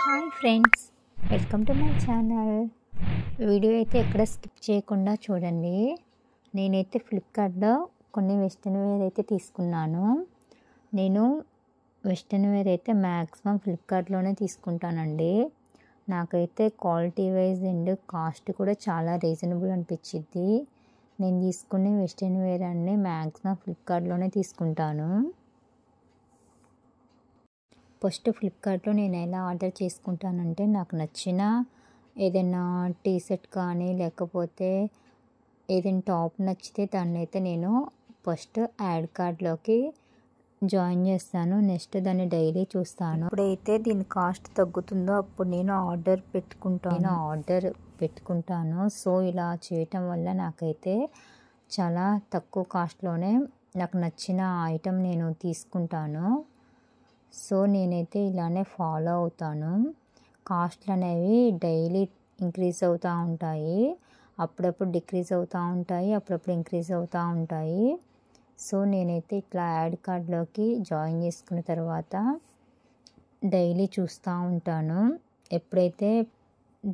Hi friends, welcome to my channel. Video అయితే ఎక్కడ skip చేయకుండా చూడండి. నేనైతే ఫ్లిప్కార్ట్లో కొన్ని వెస్ట్రన్ వేర్ అయితే తీసుకున్నాను. నేను వెస్ట్రన్ వేర్ అయితే మ్యాక్సిమం ఫ్లిప్కార్ట్లోనే తీసుకుంటానండి. నాకైతే క్వాలిటీ వైజ్ అండ్ కాస్ట్ కూడా చాలా రీజనబుల్ అనిపించింది. నేను తీసుకునే వెస్ట్రన్ వేర్ అన్నీ మ్యాక్సిమం ఫ్లిప్కార్ట్లోనే తీసుకుంటాను. ఫస్ట్ ఫ్లిప్కార్ట్లో నేను ఎలా ఆర్డర్ చేసుకుంటానంటే, నాకు నచ్చిన ఏదైనా టీ షర్ట్ కానీ లేకపోతే ఏదైనా టాప్ నచ్చితే దాన్ని అయితే నేను ఫస్ట్ యాడ్ కార్డ్లోకి జాయిన్ చేస్తాను. నెక్స్ట్ దాన్ని డైలీ చూస్తాను. ఎప్పుడైతే దీని కాస్ట్ తగ్గుతుందో అప్పుడు నేను ఆర్డర్ పెట్టుకుంటాను. సో ఇలా చేయటం వల్ల నాకైతే చాలా తక్కువ కాస్ట్లోనే నాకు నచ్చిన ఐటెం నేను తీసుకుంటాను. సో నేనైతే ఇలానే ఫాలో అవుతాను. కాస్ట్లు అనేవి డైలీ ఇంక్రీజ్ అవుతూ ఉంటాయి, అప్పుడప్పుడు డిక్రీజ్ అవుతూ ఉంటాయి, అప్పుడప్పుడు ఇంక్రీజ్ అవుతూ ఉంటాయి. సో నేనైతే ఇట్లా యాడ్ కార్డ్లోకి జాయిన్ చేసుకున్న తర్వాత డైలీ చూస్తూ ఉంటాను. ఎప్పుడైతే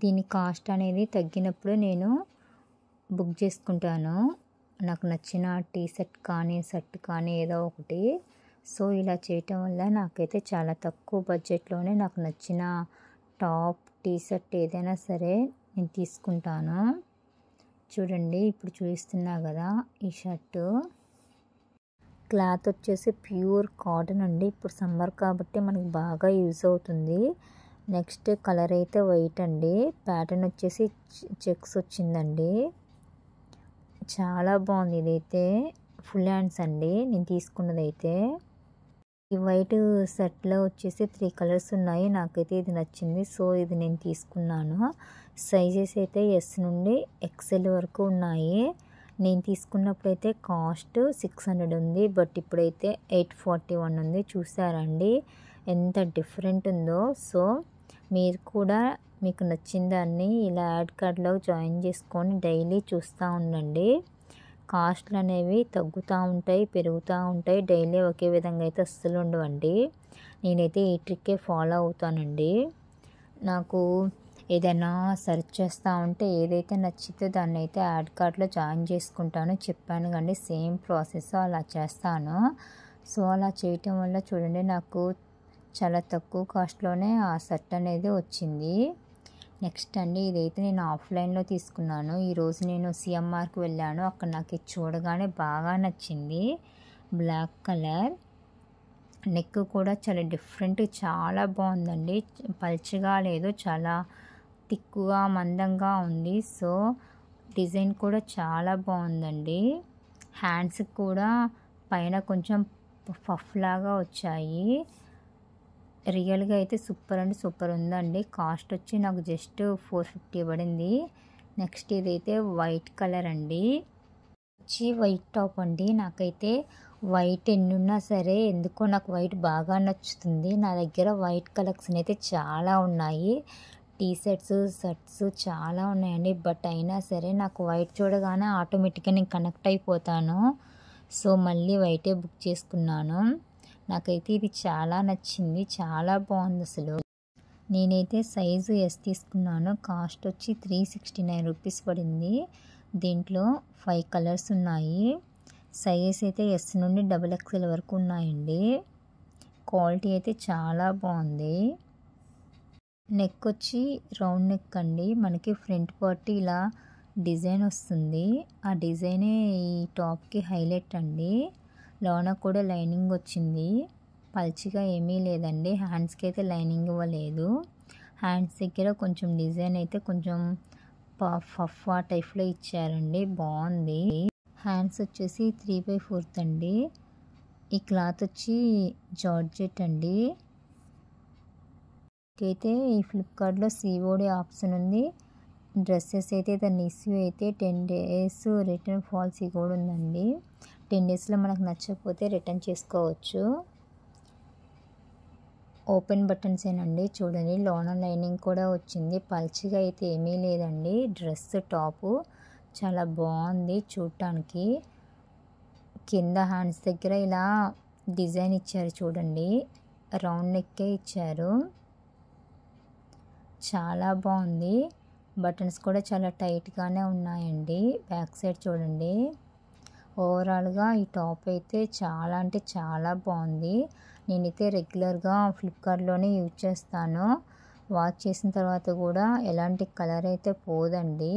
దీని కాస్ట్ అనేది తగ్గినప్పుడు నేను బుక్ చేసుకుంటాను, నాకు నచ్చిన టీ షర్ట్ కానీ షర్ట్ కానీ ఏదో ఒకటి. సో ఇలా చేయటం వల్ల నాకైతే చాలా తక్కువ బడ్జెట్లోనే నాకు నచ్చిన టాప్ టీ షర్ట్ ఏదైనా సరే నేను తీసుకుంటాను. చూడండి, ఇప్పుడు చూపిస్తున్నా కదా ఈ షర్టు. క్లాత్ వచ్చేసి ప్యూర్ కాటన్ అండి. ఇప్పుడు సమ్మర్ కాబట్టి మనకి బాగా యూజ్ అవుతుంది. నెక్స్ట్ కలర్ అయితే వైట్ అండి. ప్యాటర్న్ వచ్చేసి చెక్స్ వచ్చిందండి. చాలా బాగుంది. ఇదైతే ఫుల్ హ్యాండ్స్ అండి నేను తీసుకున్నదైతే. ఈ వైట్ సెట్లో వచ్చేసి 3 కలర్స్ ఉన్నాయి. నాకైతే ఇది నచ్చింది, సో ఇది నేను తీసుకున్నాను. సైజెస్ అయితే ఎస్ నుండి ఎక్సెల్ వరకు ఉన్నాయి. నేను తీసుకున్నప్పుడైతే కాస్ట్ 600 ఉంది, బట్ ఇప్పుడైతే 841 ఉంది. చూసారండి ఎంత డిఫరెంట్ ఉందో. సో మీరు కూడా మీకు నచ్చిన దాన్ని ఇలా యాడ్ కార్డ్లో జాయిన్ చేసుకొని డైలీ చూస్తూ ఉండండి. కాస్ట్లు అనేవి తగ్గుతూ ఉంటాయి, పెరుగుతూ ఉంటాయి. డైలీ ఒకే విధంగా అయితే అస్సలు ఉండవండి. నేనైతే ఈ ట్రిక్కే ఫాలో అవుతానండి. నాకు ఏదైనా సెర్చ్ చేస్తూ ఉంటే ఏదైతే నచ్చితే దాన్ని అయితే యాడ్ కార్డ్లో జాయిన్ చేసుకుంటాను. చెప్పాను కానీ సేమ్ ప్రాసెస్ అలా చేస్తాను. సో అలా చేయటం వల్ల చూడండి నాకు చాలా తక్కువ కాస్ట్లోనే ఆ సెట్ అనేది వచ్చింది. నెక్స్ట్ అండి, ఇదైతే నేను ఆఫ్లైన్లో తీసుకున్నాను. ఈరోజు నేను సిఎంఆర్కి వెళ్ళాను. అక్కడ నాకు ఇది చూడగానే బాగా నచ్చింది. బ్లాక్ కలర్, నెక్ కూడా చాలా డిఫరెంట్, చాలా బాగుందండి. పల్చగా లేదు, చాలా థిక్గా మందంగా ఉంది. సో డిజైన్ కూడా చాలా బాగుందండి. హ్యాండ్స్ కూడా పైన కొంచెం పఫ్ లాగా వచ్చాయి. రియల్గా అయితే సూపర్ అంటే సూపర్ ఉందండి. కాస్ట్ వచ్చి నాకు జస్ట్ 450 పడింది. నెక్స్ట్ ఇదైతే వైట్ కలర్ అండి. వచ్చి వైట్ టాప్ అండి. నాకైతే వైట్ ఎన్నున్నా సరే ఎందుకో నాకు వైట్ బాగా నచ్చుతుంది. నా దగ్గర వైట్ కలెక్షన్ అయితే చాలా ఉన్నాయి. టీ షర్ట్స్ షర్ట్స్ చాలా ఉన్నాయండి. బట్ అయినా సరే నాకు వైట్ చూడగానే ఆటోమేటిక్గా నేను కనెక్ట్ అయిపోతాను. సో మళ్ళీ వైటే బుక్ చేసుకున్నాను. నాకైతే ఇది చాలా నచ్చింది, చాలా బాగుంది అసలు. నేనైతే సైజు ఎస్ తీసుకున్నాను. కాస్ట్ వచ్చి 369 రూపీస్ పడింది. దీంట్లో 5 కలర్స్ ఉన్నాయి. సైజెస్ అయితే ఎస్ నుండి XXL వరకు ఉన్నాయండి. క్వాలిటీ అయితే చాలా బాగుంది. నెక్ వచ్చి రౌండ్ నెక్ అండి. మనకి ఫ్రంట్ పార్ట్ ఇలా డిజైన్ వస్తుంది. ఆ డిజైనే ఈ టాప్కి హైలైట్ అండి. లోన కూడా లైనింగ్ వచ్చింది. పల్చిగా ఏమీ లేదండి. హ్యాండ్స్కి అయితే లైనింగ్ ఇవ్వలేదు. హ్యాండ్స్ దగ్గర కొంచెం డిజైన్ అయితే కొంచెం పఫ్ ఆ టైప్లో ఇచ్చారండి. బాగుంది. హ్యాండ్స్ వచ్చేసి 3/4 అండి. ఈ క్లాత్ వచ్చి జార్జెట్ అండి. అయితే ఈ ఫ్లిప్కార్ట్లో COD ఆప్షన్ ఉంది. డ్రెస్సెస్ అయితే దాన్ని ఇష్యూ అయితే 10 days రిటర్న్ పాలసీ కూడా ఉందండి. 10 daysలో మనకు నచ్చకపోతే రిటర్న్ చేసుకోవచ్చు. ఓపెన్ బటన్స్ ఏనండి. చూడండి లోన లైనింగ్ కూడా వచ్చింది. పల్చిగా అయితే ఏమీ లేదండి. డ్రెస్ టాపు చాలా బాగుంది చూడటానికి. కింద హ్యాండ్స్ దగ్గర ఇలా డిజైన్ ఇచ్చారు చూడండి, రౌండ్ నెక్కే ఇచ్చారు. చాలా బాగుంది. బటన్స్ కూడా చాలా టైట్గానే ఉన్నాయండి. బ్యాక్ సైడ్ చూడండి. ఓవరాల్గా ఈ టాప్ అయితే చాలా అంటే చాలా బాగుంది. నేనైతే రెగ్యులర్గా ఫ్లిప్కార్ట్లోనే యూజ్ చేస్తాను. వాష్ చేసిన తర్వాత కూడా ఎలాంటి కలర్ అయితే పోదండి.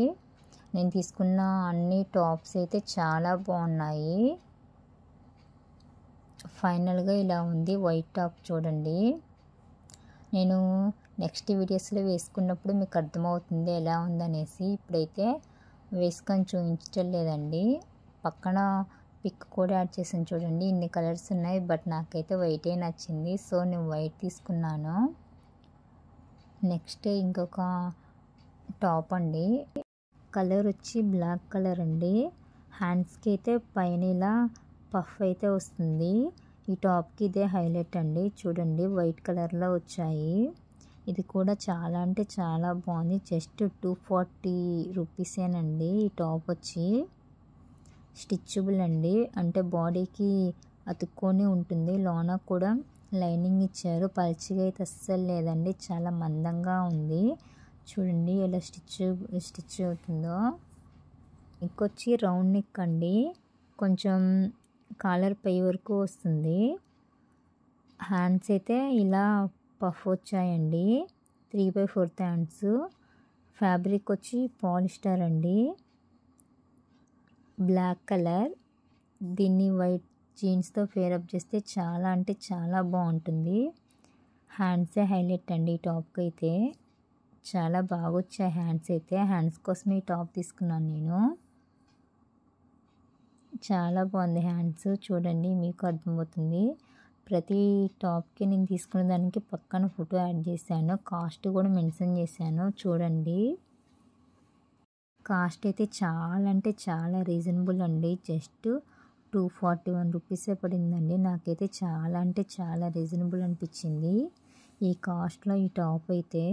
నేను తీసుకున్న అన్ని టాప్స్ అయితే చాలా బాగున్నాయి. ఫైనల్గా ఇలా ఉంది వైట్ టాప్ చూడండి. నేను నెక్స్ట్ వీడియోస్లో వేసుకున్నప్పుడు మీకు అర్థమవుతుంది ఎలా ఉందనేసి. ఇప్పుడైతే వేసుకొని చూపించలేదండి. పక్కన పిక్ కూడా యాడ్ చేసాను చూడండి. ఇన్ని కలర్స్ ఉన్నాయి, బట్ నాకైతే వైటే నచ్చింది. సో నేను వైట్ తీసుకున్నాను. నెక్స్ట్ ఇంకొక టాప్ అండి. కలర్ వచ్చి బ్లాక్ కలర్ అండి. హ్యాండ్స్కి అయితే పైన ఇలా పఫ్ అయితే వస్తుంది. ఈ టాప్కి ఇదే హైలైట్ అండి. చూడండి వైట్ కలర్లో వచ్చాయి. ఇది కూడా చాలా అంటే చాలా బాగుంది. జస్ట్ 240 రూపీసేనండి. ఈ టాప్ వచ్చి స్టిచ్బుల్ అండి. అంటే బాడీకి అతుక్కొని ఉంటుంది. లోన కూడా లైనింగ్ ఇచ్చారు. పల్చిగా అయితే అస్సలు లేదండి. చాలా మందంగా ఉంది. చూడండి ఎలా స్టిచ్ అవుతుందో. ఇంకొచ్చి రౌండ్ నెక్ అండి. కొంచెం కాలర్ పై వరకు వస్తుంది. హ్యాండ్స్ అయితే ఇలా పఫ్ వచ్చాయండి. 3/4 హ్యాండ్స్. ఫ్యాబ్రిక్ వచ్చి పాలిస్టర్ అండి. Black colour. దీన్ని వైట్ జీన్స్తో పేరప్ చేస్తే చాలా అంటే చాలా బాగుంటుంది. హ్యాండ్సే హైలైట్ అండి ఈ టాప్కి అయితే. చాలా బాగా వచ్చాయి హ్యాండ్స్ అయితే. హ్యాండ్స్ కోసం ఈ టాప్ తీసుకున్నాను నేను. చాలా బాగుంది హ్యాండ్స్. చూడండి మీకు అర్థమవుతుంది. ప్రతి టాప్కి నేను తీసుకున్న దానికి పక్కన ఫోటో యాడ్ చేశాను. కాస్ట్ కూడా మెన్షన్ చేశాను. చూడండి కాస్ట్ అయితే చాలా అంటే చాలా రీజనబుల్ అండి. జస్ట్ 241 రూపీసే పడిందండి. నాకైతే చాలా అంటే చాలా రీజనబుల్ అనిపించింది. ఈ కాస్ట్లో ఈ టాప్ అయితే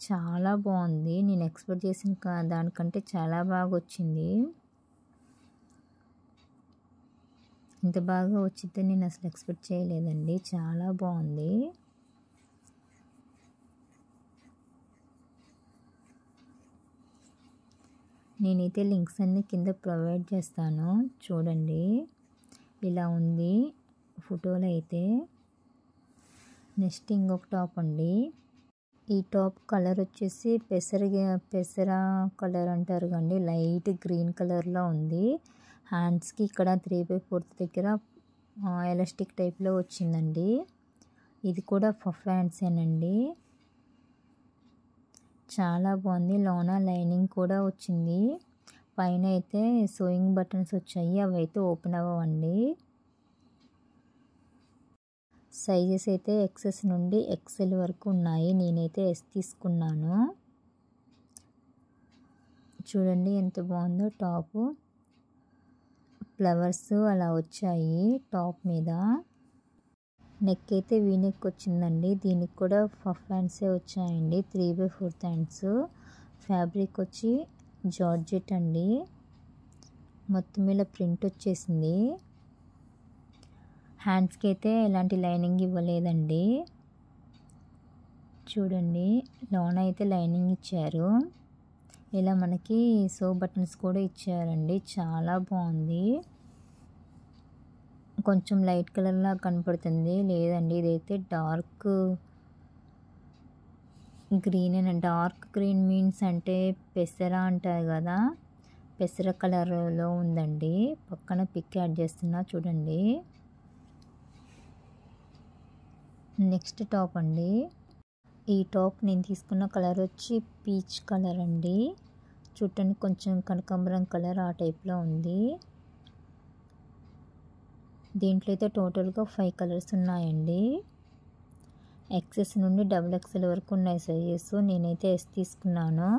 చాలా బాగుంది. నేను ఎక్స్పెక్ట్ చేసిన దానికంటే చాలా బాగా వచ్చింది. ఇంత బాగా వచ్చిందని నేను అసలు ఎక్స్పెక్ట్ చేయలేదండి. చాలా బాగుంది. నేనైతే లింక్స్ అన్నీ కింద ప్రొవైడ్ చేస్తాను. చూడండి ఇలా ఉంది ఫోటోలో అయితే. నెక్స్ట్ ఇంకొక టాప్ అండి. ఈ టాప్ కలర్ వచ్చేసి పెసర కలర్ అంటారు కండి. లైట్ గ్రీన్ కలర్లో ఉంది. హ్యాండ్స్కి ఇక్కడ 3/4 దగ్గర ఎలాస్టిక్ టైప్లో వచ్చిందండి. ఇది కూడా పఫ్ హ్యాండ్సేనండి. చాలా బాగుంది. లోన లైనింగ్ కూడా వచ్చింది. పైన అయితే సోయింగ్ బటన్స్ వచ్చాయి. అవి అయితే ఓపెన్ అవ్వండి. సైజెస్ అయితే XS నుండి XL వరకు ఉన్నాయి. నేనైతే S తీసుకున్నాను. చూడండి ఎంత బాగుందో టాపు. ఫ్లవర్స్ అలా వచ్చాయి టాప్ మీద. నెక్ అయితే వీ నెక్ వచ్చిందండి. దీనికి కూడా పఫ్ హ్యాండ్సే వచ్చాయండి. 3/4 హ్యాండ్స్. ఫ్యాబ్రిక్ వచ్చి జార్జెట్ అండి. మొత్తం ఇలా ప్రింట్ వచ్చేసింది. హ్యాండ్స్కి అయితే ఎలాంటి లైనింగ్ ఇవ్వలేదండి. చూడండి లోన అయితే లైనింగ్ ఇచ్చారు. ఇలా మనకి సో బటన్స్ కూడా ఇచ్చారండి. చాలా బాగుంది. కొంచెం లైట్ కలర్లా కనపడుతుంది. లేదండి ఇదైతే డార్క్ గ్రీన్ అని. డార్క్ గ్రీన్ మీన్స్ అంటే పెసర అంటారు కదా, పెసర కలర్లో ఉందండి. పక్కన పిక్ యాడ్ చేస్తున్నా చూడండి. నెక్స్ట్ టాప్ అండి. ఈ టాప్ నేను తీసుకున్న కలర్ వచ్చి పీచ్ కలర్ అండి. చూడటానికి కొంచెం కనకాంబరం కలర్ ఆ టైప్లో ఉంది. దీంట్లో అయితే టోటల్గా 5 కలర్స్ ఉన్నాయండి. XS నుండి XXL వరకు ఉన్నాయి సైజెస్. నేనైతే S తీసుకున్నాను.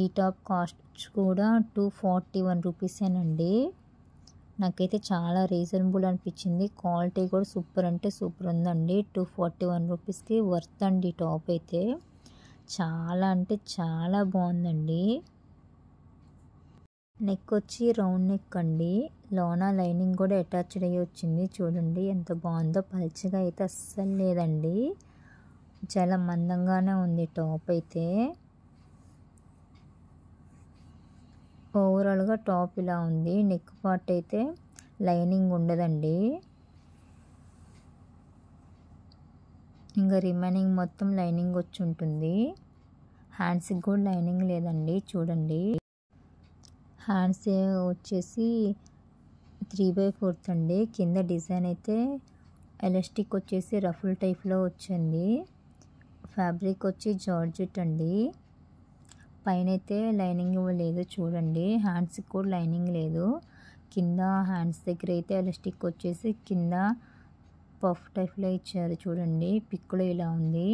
ఈ టాప్ కాస్ట్ కూడా 241 రూపీసేనండి. నాకైతే చాలా రీజనబుల్ అనిపించింది. క్వాలిటీ కూడా సూపర్ అంటే సూపర్ ఉందండి. 241 రూపీస్కి వర్త్ అండి. ఈ టాప్ అయితే చాలా అంటే చాలా బాగుందండి. నెక్ వచ్చి రౌండ్ నెక్ అండి. లోన లైనింగ్ కూడా అటాచ్డ్ అయ్యి వచ్చింది. చూడండి ఎంత బాగుందో. పల్చగా అయితే అస్సలు లేదండి. చాలా మందంగానే ఉంది టాప్ అయితే. ఓవరాల్గా టాప్ ఇలా ఉంది. నెక్ పార్ట్ అయితే లైనింగ్ ఉండదండి. ఇంకా రిమైనింగ్ మొత్తం లైనింగ్ వచ్చి ఉంటుంది. హ్యాండ్స్కి కూడా లైనింగ్ లేదండి. చూడండి, హ్యాండ్స్ వచ్చేసి 3/4 అండి. కింద డిజైన్ అయితే ఎలాస్టిక్ వచ్చేసి రఫుల్ టైప్లో వచ్చింది. ఫ్యాబ్రిక్ వచ్చి జార్జెట్ అండి. పైన అయితే లైనింగ్ ఇవ్వలేదు. చూడండి, హ్యాండ్స్కి కూడా లైనింగ్ లేదు. కింద హ్యాండ్స్ దగ్గర అయితే ఎలాస్టిక్ వచ్చేసి కింద పఫ్ టైప్లో ఇచ్చారు. చూడండి, పిక్లో ఇలా ఉంది.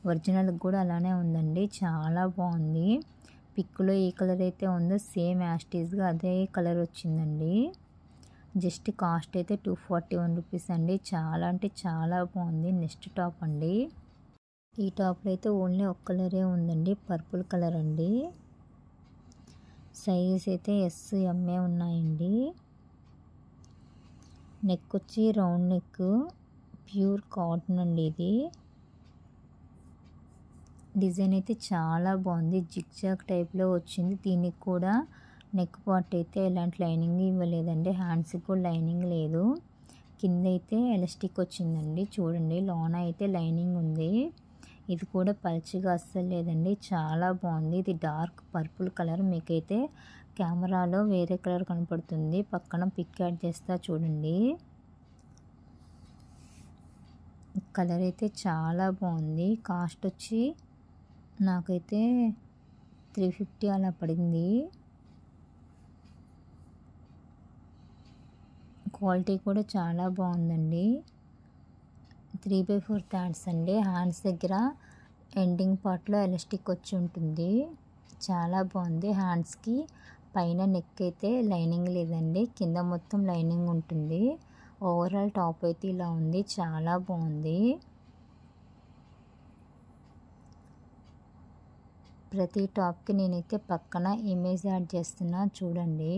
ఒరిజినల్ కూడా అలానే ఉందండి. చాలా బాగుంది. పిక్లో ఏ కలర్ అయితే ఉందో సేమ్ యాస్టీస్గా అదే కలర్ వచ్చిందండి. జస్ట్ కాస్ట్ అయితే 241 రూపీస్ అండి. చాలా అంటే చాలా బాగుంది. నెక్స్ట్ టాప్ అండి. ఈ టాప్లో అయితే ఓన్లీ ఒక కలరే ఉందండి, పర్పుల్ కలర్ అండి. సైజెస్ అయితే S/M ఉన్నాయండి. నెక్ వచ్చి రౌండ్ నెక్, ప్యూర్ కాటన్ అండి. ఇది డిజైన్ అయితే చాలా బాగుంది. జిగ్జాగ్ టైప్లో వచ్చింది. దీనికి కూడా నెక్ పార్ట్ అయితే ఎలాంటి లైనింగ్ ఇవ్వలేదండి. హ్యాండ్స్కి కూడా లైనింగ్ లేదు. కింద అయితే ఎలాస్టిక్ వచ్చిందండి. చూడండి, లోన అయితే లైనింగ్ ఉంది. ఇది కూడా పల్చగా అస్సలు లేదండి. చాలా బాగుంది. ఇది డార్క్ పర్పుల్ కలర్. మీకైతే కెమెరాలో వేరే కలర్ కనపడుతుంది. పక్కన పిక్ యాడ్ చేస్తా చూడండి. కలర్ అయితే చాలా బాగుంది. కాస్ట్ వచ్చి నాకైతే 350 అలా పడింది. క్వాలిటీ కూడా చాలా బాగుందండి. 3/4 హ్యాండ్స్ అండి. హ్యాండ్స్ దగ్గర ఎండింగ్ పార్ట్లో ఎలాస్టిక్ వచ్చి ఉంటుంది. చాలా బాగుంది. హ్యాండ్స్కి పైన నెక్ అయితే లైనింగ్ లేదండి. కింద మొత్తం లైనింగ్ ఉంటుంది. ఓవరాల్ టాప్ అయితే ఇలా ఉంది. చాలా బాగుంది. ప్రతి టాప్కి నేనైతే పక్కన ఇమేజ్ యాడ్ చేస్తున్నా చూడండి.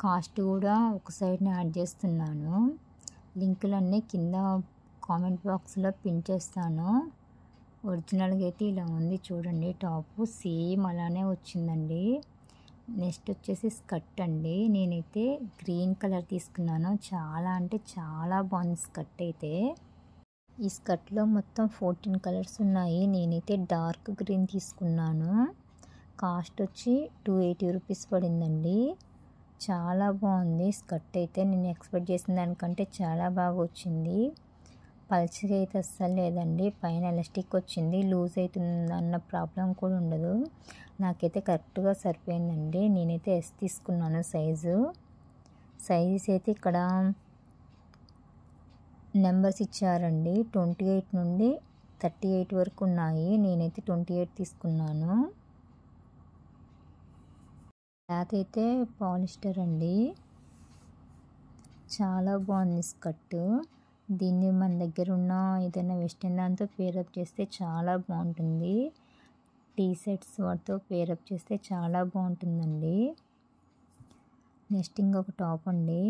కాస్ట్ కూడా ఒక సైడ్ని యాడ్ చేస్తున్నాను. లింకులన్నీ కింద కామెంట్ బాక్స్లో పిన్ చేస్తాను. ఒరిజినల్గా అయితే ఇలా ఉంది. చూడండి, టాప్ సేమ్ అలానే వచ్చిందండి. నెక్స్ట్ వచ్చేసి స్కర్ట్ అండి. నేనైతే గ్రీన్ కలర్ తీసుకున్నాను. చాలా అంటే చాలా బాగుంది స్కర్ట్ అయితే. ఈ స్కర్ట్లో మొత్తం 14 కలర్స్ ఉన్నాయి. నేనైతే డార్క్ గ్రీన్ తీసుకున్నాను. కాస్ట్ వచ్చి 280 రూపీస్ పడిందండి. చాలా బాగుంది స్కర్ట్ అయితే. నేను ఎక్స్పెక్ట్ చేసిన దానికంటే చాలా బాగా వచ్చింది. పల్చగా అయితే అస్సలు లేదండి. పైన ఎలాస్టిక్ వచ్చింది. లూజ్ అవుతుంది అన్న ప్రాబ్లం కూడా ఉండదు. నాకైతే కరెక్ట్గా సరిపోయిందండి. నేనైతే S తీసుకున్నాను సైజెస్ అయితే ఇక్కడ నెంబర్స్ ఇచ్చారండి. 28 నుండి 38 వరకు ఉన్నాయి. నేనైతే 28 తీసుకున్నాను. క్లాత్ అయితే పాలిస్టర్ అండి. చాలా బాగుంది స్కర్ట్. దీన్ని మన దగ్గర ఉన్న ఏదైనా వెస్ట్రన్ దాంతో పేరప్ చేస్తే చాలా బాగుంటుంది. టీ షర్ట్స్ వాటితో పేరప్ చేస్తే చాలా బాగుంటుందండి. నెక్స్ట్ ఇంకొక టాప్ అండి.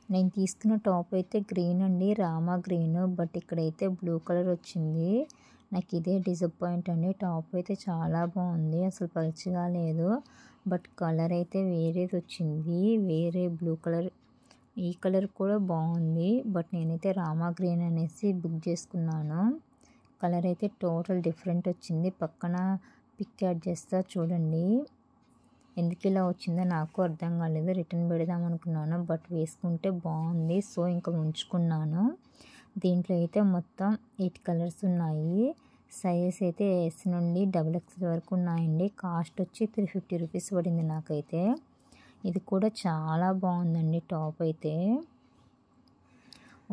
నేను తీసుకున్న టాప్ అయితే గ్రీన్ అండి, రామా గ్రీన్. బట్ ఇక్కడైతే బ్లూ కలర్ వచ్చింది. నాకు ఇదే డిసప్పాయింట్ అండి. టాప్ అయితే చాలా బాగుంది. అసలు పలుచగా లేదు. బట్ కలర్ అయితే వేరేది వచ్చింది. వేరే బ్లూ కలర్. ఈ కలర్ కూడా బాగుంది. బట్ నేనైతే రామా గ్రీన్ అనేసి బుక్ చేసుకున్నాను. కలర్ అయితే టోటల్ డిఫరెంట్ వచ్చింది. పక్కన పిక్ యాడ్ చేస్తా చూడండి. ఎందుకు ఇలా వచ్చిందో నాకు అర్థం కాలేదు. రిటర్న్ పెడదాం అనుకున్నాను. బట్ వేసుకుంటే బాగుంది. సో ఇంకా ఉంచుకున్నాను. దీంట్లో అయితే మొత్తం 8 కలర్స్ ఉన్నాయి. సైజెస్ అయితే S నుండి XXL వరకు ఉన్నాయండి. కాస్ట్ వచ్చి 350 రూపీస్ పడింది నాకైతే. ఇది కూడా చాలా బాగుందండి టాప్ అయితే.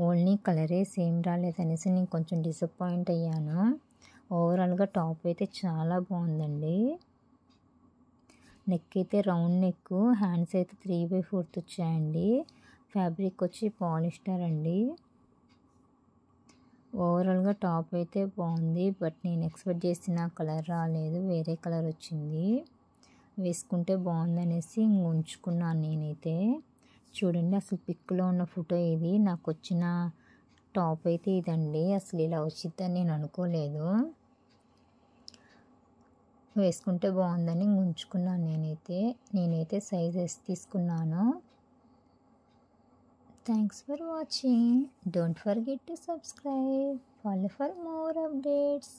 ఓన్లీ కలరే సేమ్ రాలేదనేసి నేను కొంచెం డిసప్పాయింట్ అయ్యాను. ఓవరాల్గా టాప్ అయితే చాలా బాగుందండి. నెక్ అయితే రౌండ్ నెక్, హ్యాండ్స్ అయితే 3/4 వచ్చాయండి. ఫ్యాబ్రిక్ వచ్చి పాలిస్టర్ అండి. ఓవరాల్గా టాప్ అయితే బాగుంది. బట్ నేను ఎక్స్పెక్ట్ చేసిన కలర్ రాలేదు. వేరే కలర్ వచ్చింది. వేసుకుంటే బాగుందనేసి ఉంచుకున్నాను నేనైతే. చూడండి, అసలు పిక్లో ఉన్న ఫోటో ఇది. నాకు వచ్చిన టాప్ అయితే ఇదండి. అసలు ఇలా వచ్చిద్దని నేను అనుకోలేదు. వేసుకుంటే బాగుందని ఉంచుకున్నాను నేనైతే సైజ్ ఎస్ తీసుకున్నాను. Thanks for watching. Don't forget to subscribe. Follow for more updates.